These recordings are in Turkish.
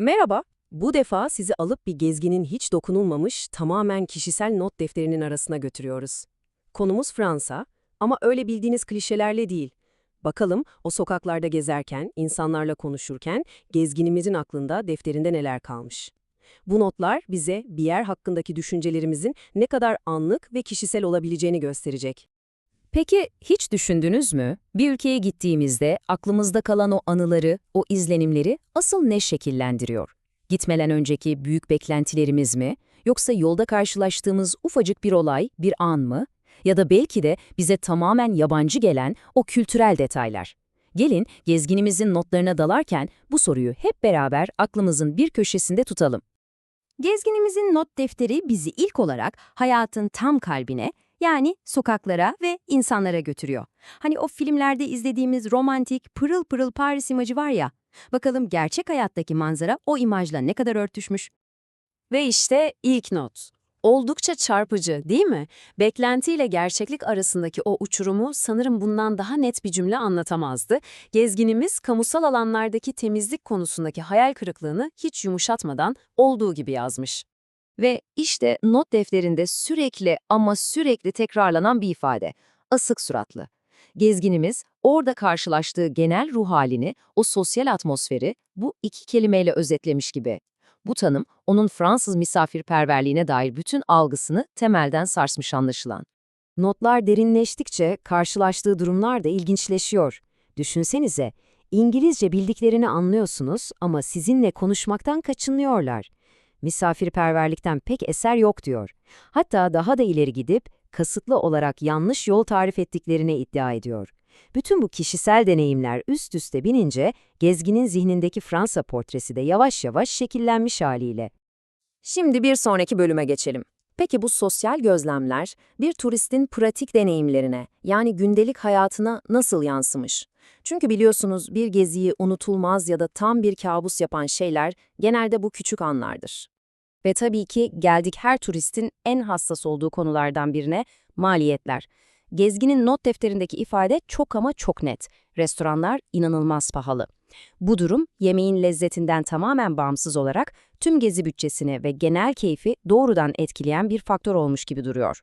Merhaba, bu defa sizi alıp bir gezginin hiç dokunulmamış, tamamen kişisel not defterinin arasına götürüyoruz. Konumuz Fransa ama öyle bildiğiniz klişelerle değil. Bakalım o sokaklarda gezerken, insanlarla konuşurken gezginimizin aklında defterinde neler kalmış. Bu notlar bize bir yer hakkındaki düşüncelerimizin ne kadar anlık ve kişisel olabileceğini gösterecek. Peki hiç düşündünüz mü? Bir ülkeye gittiğimizde aklımızda kalan o anıları, o izlenimleri asıl ne şekillendiriyor? Gitmeden önceki büyük beklentilerimiz mi? Yoksa yolda karşılaştığımız ufacık bir olay, bir an mı? Ya da belki de bize tamamen yabancı gelen o kültürel detaylar. Gelin gezginimizin notlarına dalarken bu soruyu hep beraber aklımızın bir köşesinde tutalım. Gezginimizin not defteri bizi ilk olarak hayatın tam kalbine, yani sokaklara ve insanlara götürüyor. Hani o filmlerde izlediğimiz romantik, pırıl pırıl Paris imajı var ya, bakalım gerçek hayattaki manzara o imajla ne kadar örtüşmüş. Ve işte ilk not. Oldukça çarpıcı, değil mi? Beklenti ile gerçeklik arasındaki o uçurumu sanırım bundan daha net bir cümle anlatamazdı. Gezginimiz kamusal alanlardaki temizlik konusundaki hayal kırıklığını hiç yumuşatmadan olduğu gibi yazmış. Ve işte not defterinde sürekli ama sürekli tekrarlanan bir ifade. Asık suratlı. Gezginimiz orada karşılaştığı genel ruh halini, o sosyal atmosferi bu iki kelimeyle özetlemiş gibi. Bu tanım onun Fransız misafirperverliğine dair bütün algısını temelden sarsmış anlaşılan. Notlar derinleştikçe karşılaştığı durumlar da ilginçleşiyor. Düşünsenize, İngilizce bildiklerini anlıyorsunuz ama sizinle konuşmaktan kaçınıyorlar. Misafirperverlikten pek eser yok diyor. Hatta daha da ileri gidip kasıtlı olarak yanlış yol tarif ettiklerini iddia ediyor. Bütün bu kişisel deneyimler üst üste binince gezginin zihnindeki Fransa portresi de yavaş yavaş şekillenmiş haliyle. Şimdi bir sonraki bölüme geçelim. Peki bu sosyal gözlemler bir turistin pratik deneyimlerine, yani gündelik hayatına nasıl yansımış? Çünkü biliyorsunuz bir geziyi unutulmaz ya da tam bir kabus yapan şeyler genelde bu küçük anlardır. Ve tabii ki geldik her turistin en hassas olduğu konulardan birine, maliyetler. Gezginin not defterindeki ifade çok ama çok net. Restoranlar inanılmaz pahalı. Bu durum yemeğin lezzetinden tamamen bağımsız olarak tüm gezi bütçesini ve genel keyfi doğrudan etkileyen bir faktör olmuş gibi duruyor.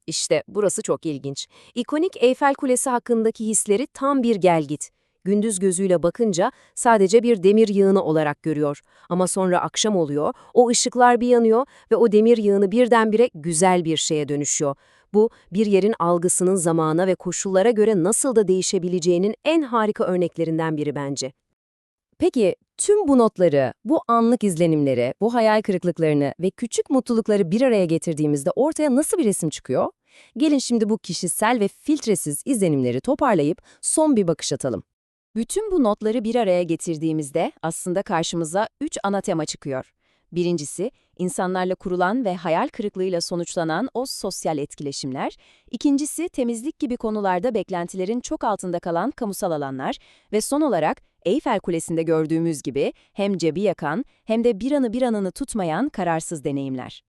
İşte burası çok ilginç. İkonik Eyfel Kulesi hakkındaki hisleri tam bir gelgit. Gündüz gözüyle bakınca sadece bir demir yığını olarak görüyor. Ama sonra akşam oluyor, o ışıklar bir yanıyor ve o demir yığını birdenbire güzel bir şeye dönüşüyor. Bu, bir yerin algısının zamana ve koşullara göre nasıl da değişebileceğinin en harika örneklerinden biri bence. Peki tüm bu notları, bu anlık izlenimleri, bu hayal kırıklıklarını ve küçük mutlulukları bir araya getirdiğimizde ortaya nasıl bir resim çıkıyor? Gelin şimdi bu kişisel ve filtresiz izlenimleri toparlayıp son bir bakış atalım. Bütün bu notları bir araya getirdiğimizde aslında karşımıza 3 ana tema çıkıyor. Birincisi, insanlarla kurulan ve hayal kırıklığıyla sonuçlanan o sosyal etkileşimler. İkincisi, temizlik gibi konularda beklentilerin çok altında kalan kamusal alanlar. Ve son olarak, Eyfel Kulesi'nde gördüğümüz gibi hem cebi yakan hem de bir anı bir anını tutmayan kararsız deneyimler.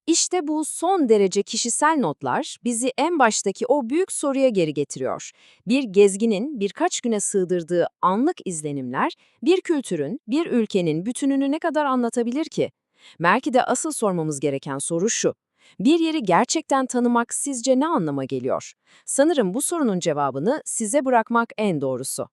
İşte bu son derece kişisel notlar bizi en baştaki o büyük soruya geri getiriyor. Bir gezginin birkaç güne sığdırdığı anlık izlenimler, bir kültürün, bir ülkenin bütününü ne kadar anlatabilir ki? Belki de asıl sormamız gereken soru şu: bir yeri gerçekten tanımak sizce ne anlama geliyor? Sanırım bu sorunun cevabını size bırakmak en doğrusu.